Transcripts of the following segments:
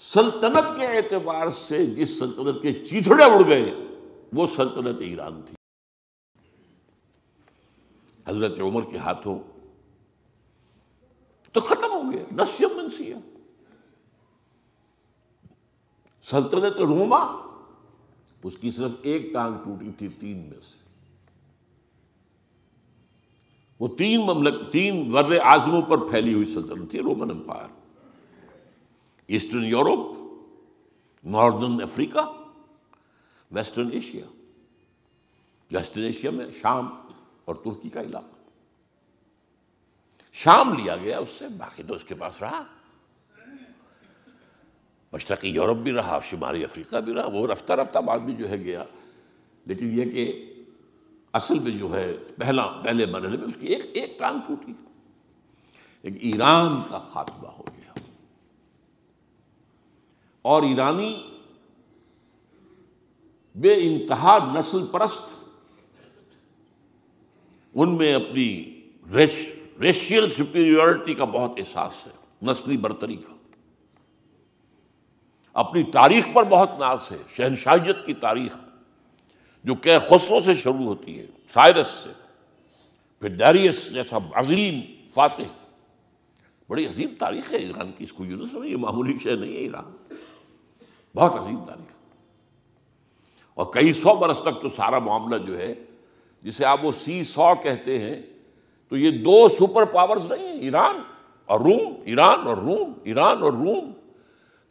سلطنت کے اعتبار سے جس سلطنت کے چیتھڑے اڑ گئے وہ سلطنت ایران تھی. حضرت عمر کے ہاتھوں تو ختم ہو گیا نسیہ منسیہ. سلطنت روما اس کی صرف ایک ٹانگ ٹوٹی تھی 3 میں سے. وہ 3 بر اعظموں پر پھیلی ہوئی سلطنت تھی Roman empire. Eastern Europe, northern Africa, western Asia. Western Asia میں شام اور ترکی کا علاقہ. شام لیا گیا اس سے، باقی تو اس کے پاس رہا. مشرقی یورپ بھی رہا، شمالی افریقہ بھی رہا. وہ رفتہ رفتہ بعد بھی جو ہے گیا، لیکن یہ کہ اصل میں جو ہے پہلے مرحلے میں اس کی ایک ٹانگ ٹوٹی. ایک ایران کا خاتمہ ہو گیا. اور ایرانی بے انتہا نسل پرست، ان میں اپنی ریشیل سپیریورٹی کا بہت احساس ہے، نسلی برتری کا. اپنی تاریخ پر بہت ناز ہے، شہنشاہیت کی تاریخ جو کہ خسرو سے شروع ہوتی ہے، سائرس سے، پھر ڈیریس جیسا عظیم فاتح. بڑی عظیم تاریخ ہے ایران کی، اس کو یوں نہ سمجھیں، یہ معمولی شے نہیں ہے. ایران بہت عظیم تاریخ، اور کئی 100 برس تک تو سارا معاملہ جو ہے، جسے آپ وہ سی 100 کہتے ہیں، تو یہ 2 سپر پاورز نہیں ہیں، ایران اور روم، ایران اور روم، ایران اور روم.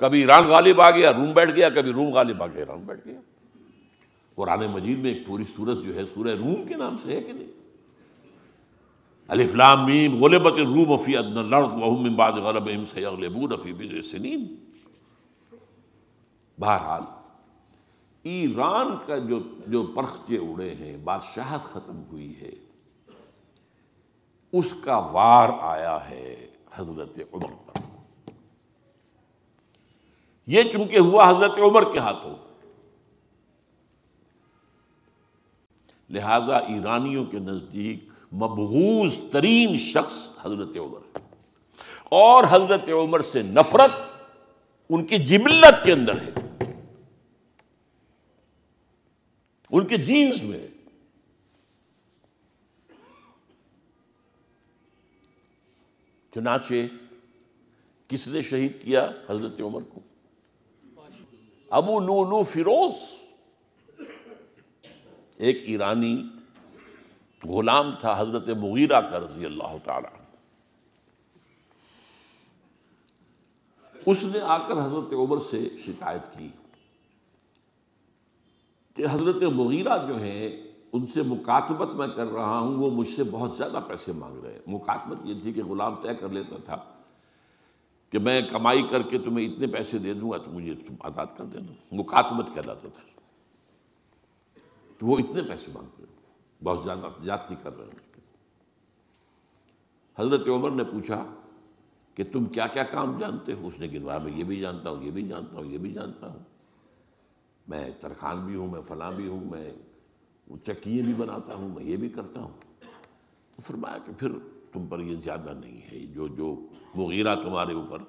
کبھی ایران غالب آ گیا روم بیٹھ گیا، کبھی روم غالب آ گیا ایران بیٹھ گیا. قرآن مجید میں ایک پوری سورت جو ہے سورہ روم کے نام سے ہے کہ نہیں؟ الف لام میم غلبت الروم فی ادنی الارض وهم من بعد غلبهم سیغلبون فی بضع سنین. بہرحال ایران کا جو پرخچے اڑے ہیں، بادشاہت ختم ہوئی ہے، اس کا وار آیا ہے حضرت عمر پر. یہ چونکہ ہوا حضرت عمر کے ہاتھوں، لہذا ایرانیوں کے نزدیک مبغوض ترین شخص حضرت عمر ہے. اور حضرت عمر سے نفرت ان کی جبلت کے اندر ہے، ان کے جینز میں. چنانچہ کس نے شہید کیا حضرت عمر کو؟ ابو لؤلؤ فیروز، ایک ایرانی غلام تھا حضرت مغیرہ کا رضی اللہ تعالی عنہ. اس نے آ کر حضرت عمر سے شکایت کی کہ حضرت مغیرہ جو ہیں ان سے مکاتبت میں کر رہا ہوں، وہ مجھ سے بہت زیادہ پیسے مانگ رہے ہیں. مکاتبت یہ تھی کہ غلام طے کر لیتا تھا کہ میں کمائی کر کے تمہیں اتنے پیسے دے دوں گا تو مجھے تم آزاد کر دینا. مکاتبت کہلاتا تھا. تو وہ اتنے پیسے مانگتے ہیں، بہت زیادہ زیادتی کر رہے ہیں. حضرت عمر نے پوچھا کہ تم کیا کیا کام جانتے ہو؟ اس نے گنوایا، میں یہ بھی جانتا ہوں، یہ بھی جانتا ہوں، یہ بھی جانتا ہوں، میں ترخان بھی ہوں، میں فلاں بھی ہوں، میں چکیے بھی بناتا ہوں، میں یہ بھی کرتا ہوں. تو فرمایا کہ پھر تم پر یہ زیادہ نہیں ہے، جو مغیرہ تمہارے اوپر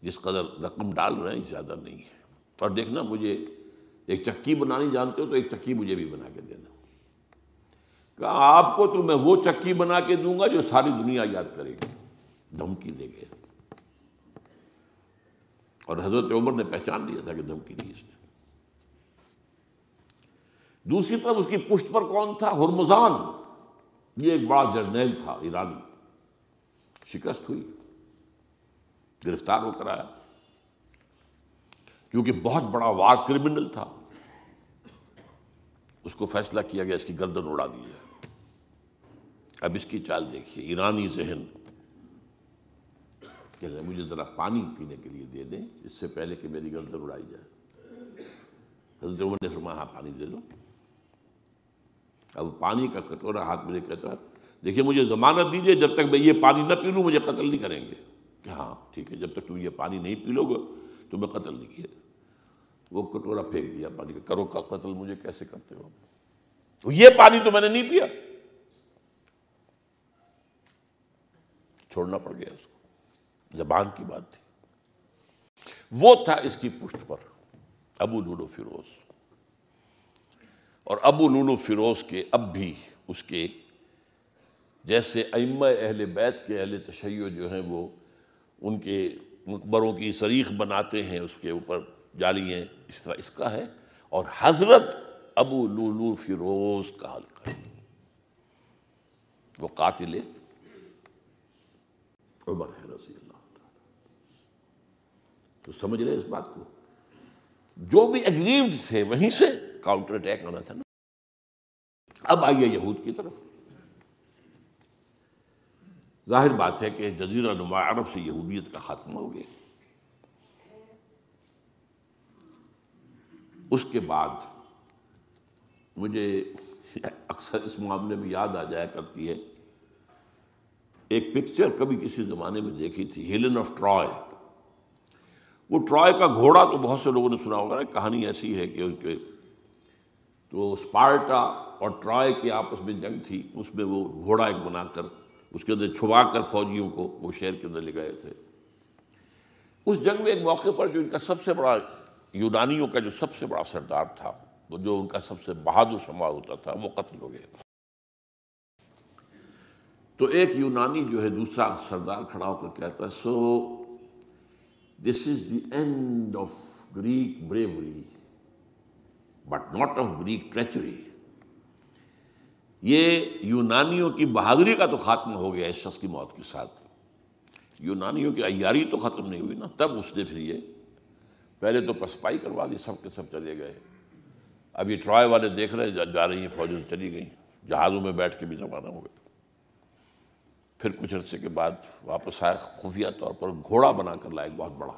جس قدر رقم ڈال رہے ہیں زیادہ نہیں ہے. اور دیکھنا مجھے ایک چکی بنانی جانتے ہو تو ایک چکی مجھے بھی بنا کے دینا. کہا آپ کو تو میں وہ چکی بنا کے دوں گا جو ساری دنیا یاد کرے گی. دھمکی دے گئے. اور حضرت عمر نے پہچان لیا تھا کہ دھمکی دی اس نے. دوسری طرف اس کی پشت پر کون تھا؟ ہرمزان، یہ ایک بڑا جرنیل تھا ایرانی. شکست ہوئی، گرفتار ہو کر آیا، کیونکہ بہت بڑا وار کرمنل تھا. اس کو فیصلہ کیا گیا اس کی گردن اڑا دی جائے. اب اس کی چال دیکھیے، ایرانی ذہن کہ مجھے ذرا پانی پینے کے لیے دے دیں اس سے پہلے کہ میری گردن اڑائی جائے. حضرت عمر نے فرمایا ہاں پانی دے دو. اب پانی کا کٹورا ہاتھ میں لے کہتا ہے دیکھیے مجھے ضمانت دیجیے جب تک میں یہ پانی نہ پی لوں مجھے قتل نہیں کریں گے. کہ ہاں ٹھیک ہے، جب تک تم یہ پانی نہیں پی لو گے تو میں قتل نہیں کیا. وہ کٹورا پھینک دیا پانی کا. کرو کا قتل مجھے کیسے کرتے ہو؟ تو یہ پانی تو میں نے نہیں پیا. چھوڑنا پڑ گیا اس کو، زبان کی بات تھی. وہ تھا اس کی پشت پر ابو لولو فیروز. اور ابو لولو فیروز کے اب بھی اس کے جیسے ائمہ اہل بیت کے اہل تشیع جو ہیں وہ ان کے مقبروں کی صریح بناتے ہیں، اس کے اوپر جالیاں، اس طرح اس کا ہے. اور حضرت ابو لولو فیروز کا حلقہ ہے، وہ قاتل عمر ہے رضی اللہ تعالیٰ. تو سمجھ رہے اس بات کو، جو بھی اگریوڈ تھے وہیں سے کاؤنٹر اٹیک آنا تھا نا. اب آئیے یہود کی طرف. ظاہر بات ہے کہ جزیرہ نما عرب سے یہودیت کا خاتمہ ہو گیا. اس کے بعد مجھے اکثر اس معاملے میں یاد آ جایا کرتی ہے ایک پکچر کبھی کسی زمانے میں دیکھی تھی، ہیلن آف ٹرائے. وہ ٹرائے کا گھوڑا تو بہت سے لوگوں نے سنا ہوگا. کہانی ایسی ہے کہ ان کے تو اسپارٹا اور ٹرائے کی آپس میں جنگ تھی، اس میں وہ گھوڑا ایک بنا کر اس کے اندر چھپا کر فوجیوں کو وہ شہر کے اندر لے گئے تھے. اس جنگ میں ایک موقع پر جو ان کا سب سے بڑا یونانیوں کا جو سب سے بڑا سردار تھا، وہ جو ان کا سب سے بہادر شمار ہوتا تھا، وہ قتل ہو گیا. تو ایک یونانی جو ہے دوسرا سردار کھڑا ہو کر کہتا ہے، so this is the end of Greek bravery but not of Greek treachery. یہ یونانیوں کی بہادری کا تو خاتمہ ہو گیا اس شخص کی موت کے ساتھ، یونانیوں کی عیاری تو ختم نہیں ہوئی نا. تب اس نے پھر یہ پہلے تو پسپائی کروا لی، سب کے سب چلے گئے. اب یہ ٹرائے والے دیکھ رہے جا رہی ہیں فوجیں چلی گئیں، جہازوں میں بیٹھ کے بھی روانہ ہو گئے. پھر کچھ عرصے کے بعد واپس آئے، خفیہ طور پر گھوڑا بنا کر لائے بہت بڑا،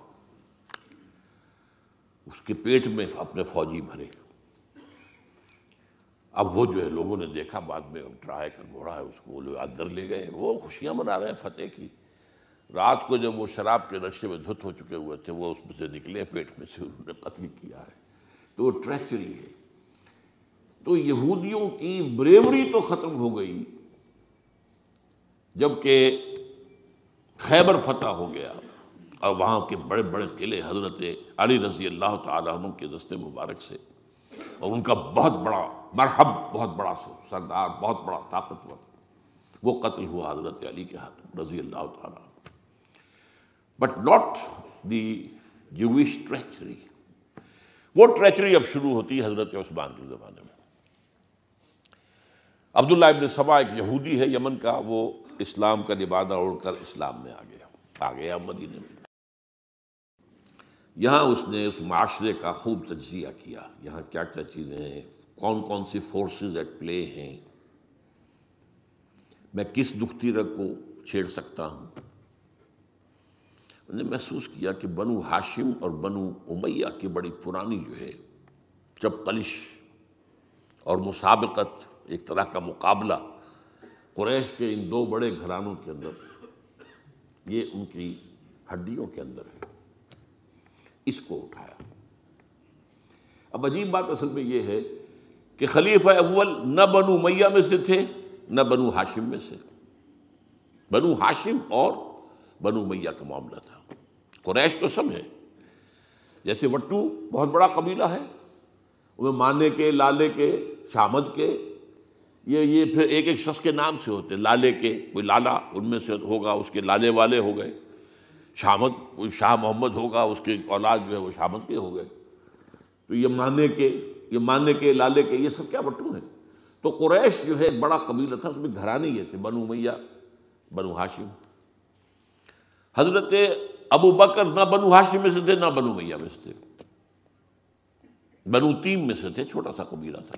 اس کے پیٹ میں اپنے فوجی بھرے. اب وہ جو ہے لوگوں نے دیکھا بعد میں ٹرائے کا گھوڑا ہے، اس کو لوگ اندر لے گئے. وہ خوشیاں منا رہے ہیں فتح کی. رات کو جب وہ شراب کے نشے میں دھت ہو چکے ہوئے تھے، وہ اس میں سے نکلے، پیٹ میں سے انہوں نے قتل کیا ہے. تو وہ ٹریچری ہے. تو یہودیوں کی بریوری تو ختم ہو گئی جبکہ خیبر فتح ہو گیا اور وہاں کے بڑے بڑے قلعے حضرت علی رضی اللہ تعالیٰ عنہ کے دست مبارک سے، اور ان کا بہت بڑا مرحب، بہت بڑا سردار، بہت بڑا طاقتور، وہ قتل ہوا حضرت علی کے ہاتھ رضی اللہ تعالیٰ عنہ. But not the Jewish treachery. وہ ٹریچری اب شروع ہوتی ہے حضرت عثمان کے زمانے میں. عبداللہ ابن سبا ایک یہودی ہے یمن کا، وہ اسلام کا لبادہ اوڑھ کر اسلام میں آ گیا مدینے میں. یہاں اس نے اس معاشرے کا خوب تجزیہ کیا، یہاں کیا کیا چیزیں ہیں، کون کون سی فورسز ایٹ پلے ہیں، میں کس دکھتی رگ کو چھیڑ سکتا ہوں. میں نے محسوس کیا کہ بنو ہاشم اور بنو امیہ کی بڑی پرانی جو ہے چپقلش اور مسابقت، ایک طرح کا مقابلہ قریش کے ان دو بڑے گھرانوں کے اندر، یہ ان کی ہڈیوں کے اندر ہے. اس کو اٹھایا. اب عجیب بات اصل میں یہ ہے کہ خلیفہ اول نہ بنو امیہ میں سے تھے نہ بنو ہاشم میں سے. بنو ہاشم اور بنو امیہ کا معاملہ تھا. قریش تو سب ہے، جیسے وٹو بہت بڑا قبیلہ ہے، وہ مانے کے، لالے کے، شامد کے، یہ پھر ایک ایک شخص کے نام سے ہوتے. لالے کے کوئی لالا ان میں سے ہوگا، اس کے لالے والے ہو گئے. شامد کوئی شاہ محمد ہوگا، اس کے اولاد جو ہے وہ شامد کے ہو گئے. تو یہ مانے کے لالے کے، یہ سب کیا وٹو ہیں. تو قریش جو ہے ایک بڑا قبیلہ تھا، اس میں گھرانے یہ تھے بنو امیہ، بنو ہاشم. حضرت ابو بکر نہ بنو ہاشم میں سے تھے نہ بنو امیہ میں سے تھے، بنو تیم میں سے تھے، چھوٹا سا قبیلہ تھا.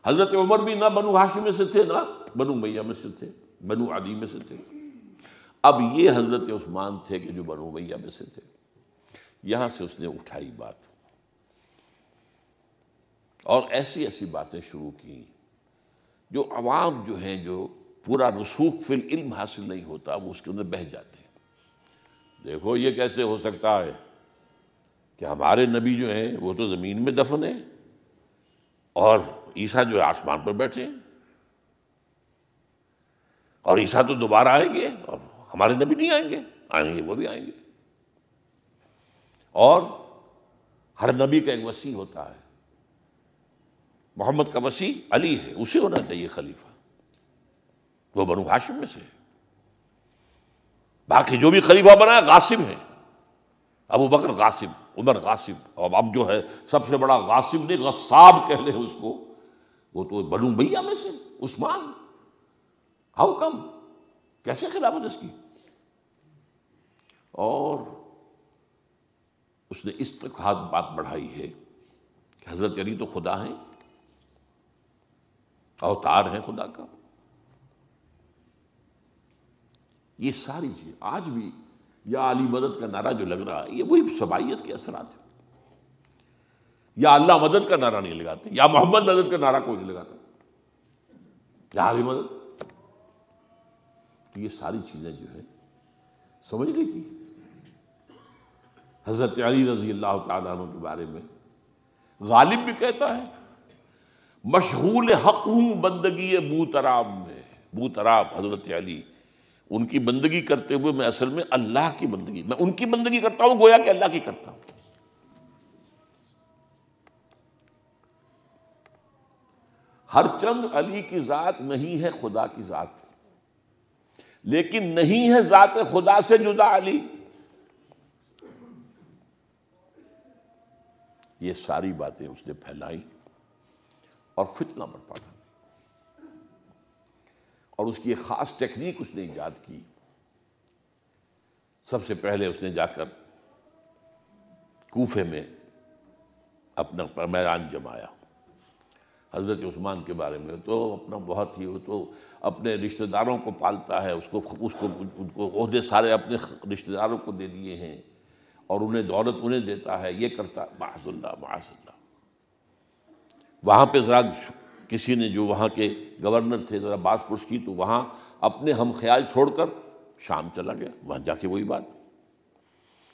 حضرت عمر بھی نہ بنو ہاشم میں سے تھے نہ بنو امیہ میں سے تھے، بنو عدی میں سے تھے. اب یہ حضرت عثمان تھے کہ جو بنو امیہ میں سے تھے. یہاں سے اس نے اٹھائی بات اور ایسی ایسی باتیں شروع کی جو عوام جو ہیں، جو پورا رسوخ فی العلم حاصل نہیں ہوتا، وہ اس کے اندر بہہ جاتے ہیں. دیکھو یہ کیسے ہو سکتا ہے کہ ہمارے نبی جو ہیں وہ تو زمین میں دفن ہیں اور عیسیٰ جو ہے آسمان پر بیٹھے ہیں، اور عیسیٰ تو دوبارہ آئیں گے اور ہمارے نبی نہیں آئیں گے. آئیں گے، وہ بھی آئیں گے. اور ہر نبی کا ایک وصی ہوتا ہے، محمد کا وصی علی ہے، اسے ہونا چاہیے خلیفہ، وہ بنو ہاشم میں سے ہے۔ باقی جو بھی خلیفہ بنا ہے غاصب ہے، ابو بکر غاصب، عمر غاصب، اور اب جو ہے سب سے بڑا غاصب نہیں غصاب کہہ لیں اس کو، وہ تو بنو امیہ میں سے عثمان، ہاؤ کم، کیسے خلافت اس کی؟ اور اس نے اس تک ہاتھ بات بڑھائی ہے کہ حضرت علی تو خدا ہیں، اوتار ہیں خدا کا۔ یہ ساری چیز آج بھی یا علی مدد کا نعرہ جو لگ رہا ہے یہ وہی سبائیت کے اثرات ہیں۔ یا اللہ مدد کا نعرہ نہیں لگاتے، یا محمد مدد کا نعرہ کوئی نہیں لگاتا، یا علی مدد۔ تو یہ ساری چیزیں جو ہے سمجھنے کی۔ حضرت علی رضی اللہ تعالیٰ عنہ کے بارے میں غالب بھی کہتا ہے مشغول حق ہوں بندگی بوتراب میں۔ بوتراب حضرت علی، ان کی بندگی کرتے ہوئے میں اصل میں اللہ کی بندگی، میں ان کی بندگی کرتا ہوں گویا کہ اللہ کی کرتا ہوں۔ ہر چند علی کی ذات نہیں ہے خدا کی ذات، لیکن نہیں ہے ذات خدا سے جدا علی۔ یہ ساری باتیں اس نے پھیلائی اور فتنہ برپا ڈالا، اور اس کی ایک خاص ٹیکنیک اس نے ایجاد کی۔ سب سے پہلے اس نے جا کر کوفے میں اپنا میدان جمایا۔ حضرت عثمان کے بارے میں تو اپنا بہت ہی، وہ تو اپنے رشتہ داروں کو پالتا ہے، ان کو عہدے سارے اپنے رشتہ داروں کو دے دیے ہیں، اور انہیں دولت انہیں دیتا ہے، یہ کرتا، معاذ اللہ معاذ اللہ۔ وہاں پہ ذرا کسی نے جو وہاں کے گورنر تھے ذرا بات پرس کی تو وہاں اپنے ہم خیال چھوڑ کر شام چلا گیا، وہاں جا کے وہی بات،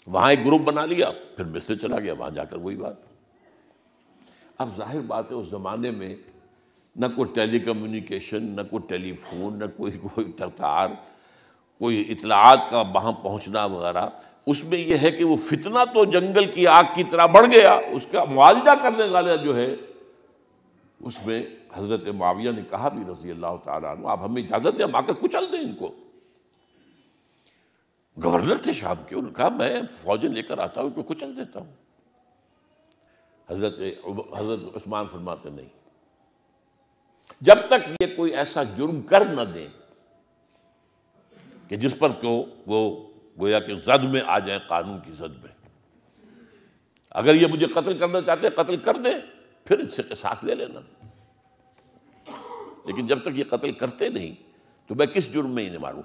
وہاں ایک گروپ بنا لیا، پھر مصر چلا گیا، وہاں جا کر وہی بات۔ اب ظاہر بات ہے اس زمانے میں نہ کوئی ٹیلی کمیونیکیشن، نہ کوئی ٹیلی فون، نہ کوئی تار، کوئی اطلاعات کا وہاں پہنچنا وغیرہ۔ اس میں یہ ہے کہ وہ فتنہ تو جنگل کی آگ کی طرح بڑھ گیا، اس کا معالجہ کرنے والا جو ہے اس میں حضرت معاویہ نے کہا بھی رضی اللہ تعالیٰ عنہ آپ ہمیں اجازت دیں ہم آ کر کچل دیں ان کو۔ گورنر تھے شام کے، انہوں نے کہا میں فوجیں لے کر آتا ہوں ان کو کچل دیتا ہوں۔ حضرت عثمان فرماتے نہیں، جب تک یہ کوئی ایسا جرم کر نہ دیں کہ جس پر کو وہ گویا کہ زد میں آ جائیں، قانون کی زد میں۔ اگر یہ مجھے قتل کرنا چاہتے ہیں قتل کر دیں، پھر اس سے قصاص لے لینا، لیکن جب تک یہ قتل کرتے نہیں تو میں کس جرم میں انہیں ماروں۔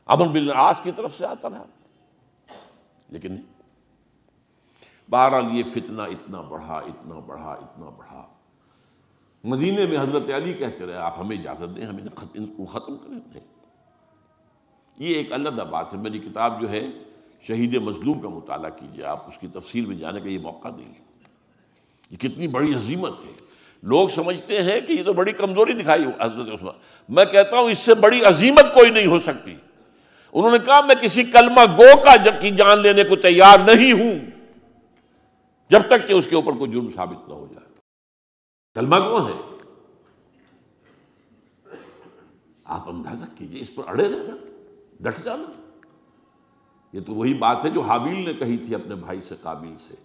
عمرو بن العاص کی طرف سے آتا رہا، لیکن نہیں۔ بہرحال یہ فتنہ اتنا بڑھا اتنا بڑھا اتنا بڑھا، مدینے میں حضرت علی کہتے رہے آپ ہمیں اجازت دیں ہم ان کو ختم کریں۔ نہیں، یہ ایک علیحدہ بات ہے، میری کتاب جو ہے شہید مظلوم کا مطالعہ کیجیے، آپ اس کی تفصیل میں جانے کا یہ موقع نہیں ہے۔ یہ کتنی بڑی عظیمت ہے، لوگ سمجھتے ہیں کہ یہ تو بڑی کمزوری دکھائی حضرت عثمان، میں کہتا ہوں اس سے بڑی عظیمت کوئی نہیں ہو سکتی۔ انہوں نے کہا میں کسی کلمہ گو کی جان لینے کو تیار نہیں ہوں جب تک کہ اس کے اوپر کوئی جرم ثابت نہ ہو جائے۔ کلمہ گو ہے، آپ اندازہ کیجئے، اس پر اڑے رہنا، ڈٹ جانا۔ یہ تو وہی بات ہے جو حابیل نے کہی تھی اپنے بھائی سے قابیل سے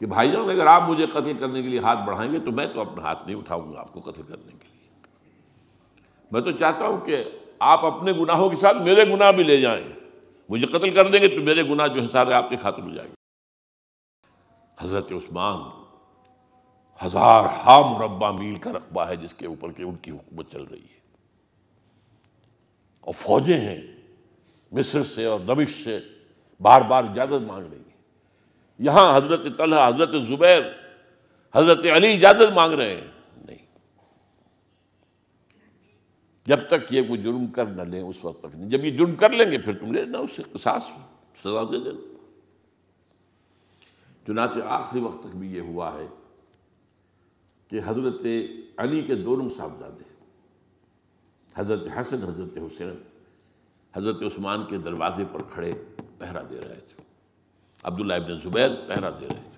کہ بھائی جان اگر آپ مجھے قتل کرنے کے لیے ہاتھ بڑھائیں گے تو میں تو اپنا ہاتھ نہیں اٹھاؤں گا آپ کو قتل کرنے کے لیے۔ میں تو چاہتا ہوں کہ آپ اپنے گناہوں کے ساتھ میرے گناہ بھی لے جائیں، مجھے قتل کر دیں گے تو میرے گناہ جو ہے سارے آپ کے خاتم ہو جائیں گے۔ حضرت عثمان 1000 مربع میل کا رقبہ ہے جس کے اوپر کہ ان کی حکومت چل رہی ہے، اور فوجیں ہیں مصر سے اور دمشق سے بار بار اجازت مانگ رہی ہیں۔ یہاں حضرت طلحہ، حضرت زبیر، حضرت علی اجازت مانگ رہے ہیں، نہیں، جب تک یہ کوئی جرم کر نہ لیں اس وقت تک نہیں۔ جب یہ جرم کر لیں گے پھر تم لے لینا اس سے قصاص، سزا دے دینا۔ چنانچہ آخری وقت تک بھی یہ ہوا ہے کہ حضرت علی کے دونوں صاحبزادے حضرت حسن، حضرت حسین، حضرت عثمان کے دروازے پر کھڑے پہرا دے رہے تھے، عبداللہ ابن زبیر پہرا دے رہے تھے،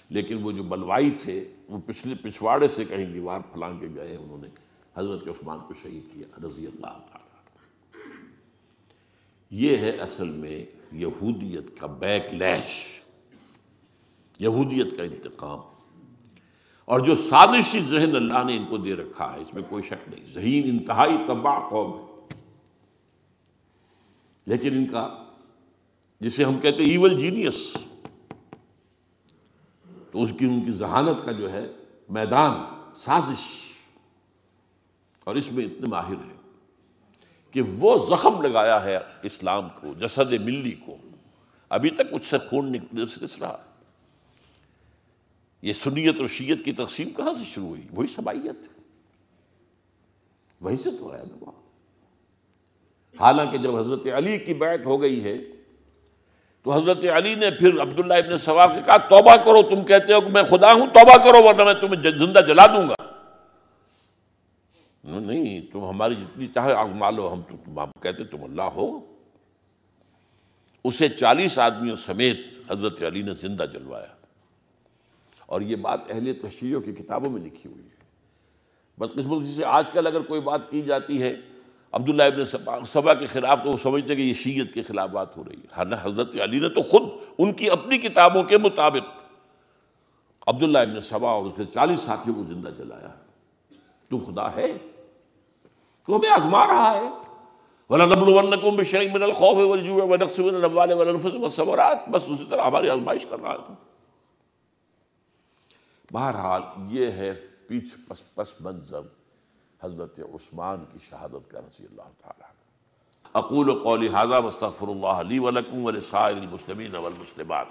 لیکن وہ جو بلوائی تھے وہ پچھلے پچھواڑے سے کہیں دیوار پھلانگ کے گئے، انہوں نے حضرت عثمان کو شہید کیا رضی اللہ تعالیٰ۔ یہ ہے اصل میں یہودیت کا بیک لیش، یہودیت کا انتقام، اور جو سازشی ذہن اللہ نے ان کو دے رکھا ہے اس میں کوئی شک نہیں، ذہین انتہائی تباہ قوم ہے، لیکن ان کا جسے ہم کہتے ہیں ایول جینیس، تو اس کی ان کی ذہانت کا جو ہے میدان سازش، اور اس میں اتنے ماہر ہیں کہ وہ زخم لگایا ہے اسلام کو، جسد ملی کو، ابھی تک اس سے خون نکل رہا۔ یہ سنیت اور شیعت کی تقسیم کہاں سے شروع ہوئی؟ وہی سبائیت، وہیں سے تو ہے نا۔ حالانکہ جب حضرت علی کی بیعت ہو گئی ہے تو حضرت علی نے پھر عبداللہ ابن سبا سے کہا توبہ کرو، تم کہتے ہو کہ میں خدا ہوں، توبہ کرو ورنہ میں تمہیں زندہ جلا دوں گا۔ نہیں، تم ہماری جتنی چاہے آزما لو، ہم کہتے تم اللہ ہو۔ اسے 40 آدمیوں سمیت حضرت علی نے زندہ جلوایا، اور یہ بات اہل تشیع کی کتابوں میں لکھی ہوئی ہے۔ بدقسمتی سے آج کل اگر کوئی بات کی جاتی ہے عبداللہ ابن سبا کے خلاف تو وہ سمجھتے ہیں کہ یہ شیعت کے خلاف بات ہو رہی ہے۔ حضرت علی نے تو خود ان کی اپنی کتابوں کے مطابق عبداللہ ابن سبا اور اس کے 40 ساتھیوں کو زندہ جلایا۔ تو خدا ہے، تو ہمیں آزما رہا ہے۔ وَلَنَبْلُوَنَّكُمْ بِشَيْءٍ مِّنَ الْخَوْفِ وَالْجُوعِ وَنَقْصٍ مِّنَ الْأَمْوَالِ وَالْأَنفُسِ وَالثَّمَرَاتِ، بس اسی طرح ہماری آزمائش کر رہا ہے۔ بہرحال یہ ہے پس منظر حضرت عثمان کی شہادت کا رضی اللہ تعالیٰ عنہ۔ اقول قولی ھذا واستغفر اللہ لی ولکم ولسائر المسلمین والمسلمات۔